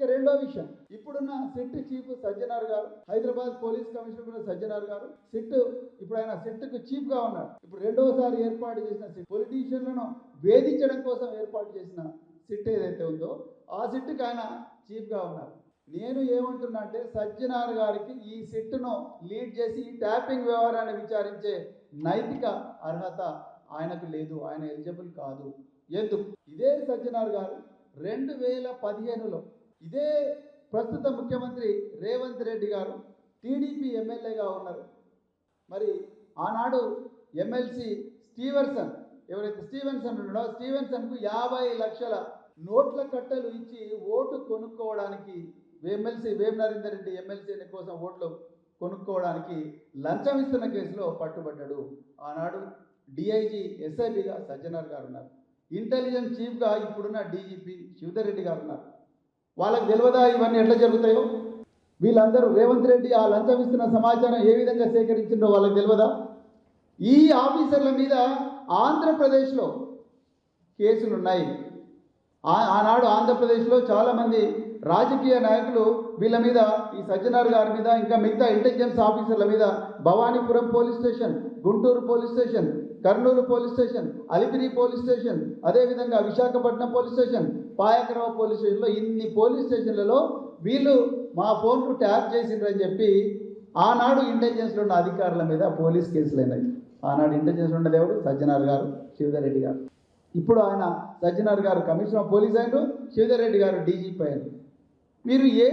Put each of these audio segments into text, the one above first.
ఇక రెండో విషయం, ఇప్పుడున్న సిట్ చీఫ్ సజ్జనార్ గారు, హైదరాబాద్ పోలీస్ కమిషనర్ సజ్జనార్ గారు, సిట్ ఇప్పుడు ఆయన సిట్కు చీఫ్ గా ఉన్నాడు. ఇప్పుడు రెండవసారి ఏర్పాటు చేసిన సిట్, పొలిటీషియన్లను వేధించడం కోసం ఏర్పాటు చేసిన సిట్ ఏదైతే ఉందో ఆ సిట్కి ఆయన చీఫ్ గా ఉన్నారు. నేను ఏమంటున్నా అంటే సజ్జనార్ గారికి ఈ సిట్ను లీడ్ చేసి ఈ ట్యాపింగ్ వ్యవహారాన్ని విచారించే నైతిక అర్హత ఆయనకు లేదు, ఆయన ఎలిజిబుల్ కాదు. ఎందుకు? ఇదే సజ్జనార్ గారు 2015లో ఇదే ప్రస్తుత ముఖ్యమంత్రి రేవంత్ రెడ్డి గారు టీడీపీ ఎమ్మెల్యేగా ఉన్నారు. మరి ఆనాడు ఎమ్మెల్సీ స్టీవెన్సన్, ఎవరైతే స్టీవెన్సన్ ఉన్నాడో స్టీవెన్సన్కు 50 లక్షల నోట్ల కట్టలు ఇచ్చి ఓటు కొనుక్కోవడానికి, ఎమ్మెల్సీ వేం నరేందర్ రెడ్డి ఎమ్మెల్సీ కోసం ఓట్లు కొనుక్కోవడానికి లంచం ఇస్తున్న కేసులో పట్టుబడ్డాడు. ఆనాడు డిఐజీ ఎస్ఐబిగా సజ్జనార్ గారు ఉన్నారు. ఇంటెలిజెన్స్ చీఫ్గా ఇప్పుడున్న డీజీపీ శివధర్ రెడ్డి గారు ఉన్నారు. వాళ్ళకి తెలియదా ఇవన్నీ ఎట్లా జరుగుతాయో? వీళ్ళందరూ రేవంత్ రెడ్డి ఆ లంచం ఇస్తున్న సమాచారం ఏ విధంగా సేకరించిందో వాళ్ళకి తెలియదా? ఈ ఆఫీసర్ల మీద ఆంధ్రప్రదేశ్లో కేసులు ఉన్నాయి. ఆనాడు ఆంధ్రప్రదేశ్లో చాలామంది రాజకీయ నాయకులు వీళ్ళ మీద, ఈ సజ్జనార్ గారి మీద, ఇంకా మిగతా ఇంటెలిజెన్స్ ఆఫీసర్ల మీద Bhavanipuram police station, Guntur police station, Kurnool police station, Alipiri police station, అదేవిధంగా Visakhapatnam police station, Payakarao police స్టేషన్లో, ఇన్ని పోలీస్ స్టేషన్లలో వీళ్ళు మా ఫోన్కు ట్యాప్ చేసిండ్రని చెప్పి ఆనాడు ఇంటెలిజెన్స్లో ఉన్న అధికారుల మీద పోలీస్ కేసులు అయినాయి. ఆనాడు ఇంటెలిజెన్స్ ఉన్నది ఎవరు? సజ్జనార్ గారు, శివధర్ రెడ్డి గారు. ఇప్పుడు ఆయన సజ్జనార్ గారు కమిషనర్ ఆఫ్ పోలీస్ అయినారు, శివధర్ రెడ్డి గారు డీజీపీ అయినారు. మీరు ఏ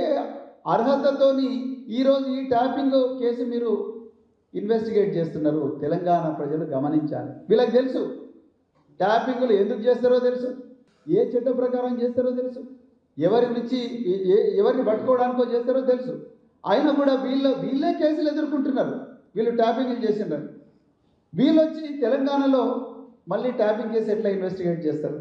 అర్హతతోని ఈరోజు ఈ ట్యాపింగ్ కేసు మీరు ఇన్వెస్టిగేట్ చేస్తున్నారు? తెలంగాణ ప్రజలు గమనించాలి. వీళ్ళకి తెలుసు ట్యాపింగ్లు ఎందుకు చేస్తారో తెలుసు, ఏ చట్ట ప్రకారం చేస్తారో తెలుసు, ఎవరిని పట్టుకోవడానికో చేస్తారో తెలుసు. అయినా కూడా వీళ్ళే కేసులు ఎదుర్కొంటున్నారు. వీళ్ళు ట్యాపింగ్లు చేసినారు. వీళ్ళు వచ్చి తెలంగాణలో మళ్ళీ ట్యాపింగ్ కేసు ఎట్లా ఇన్వెస్టిగేట్ చేస్తారు?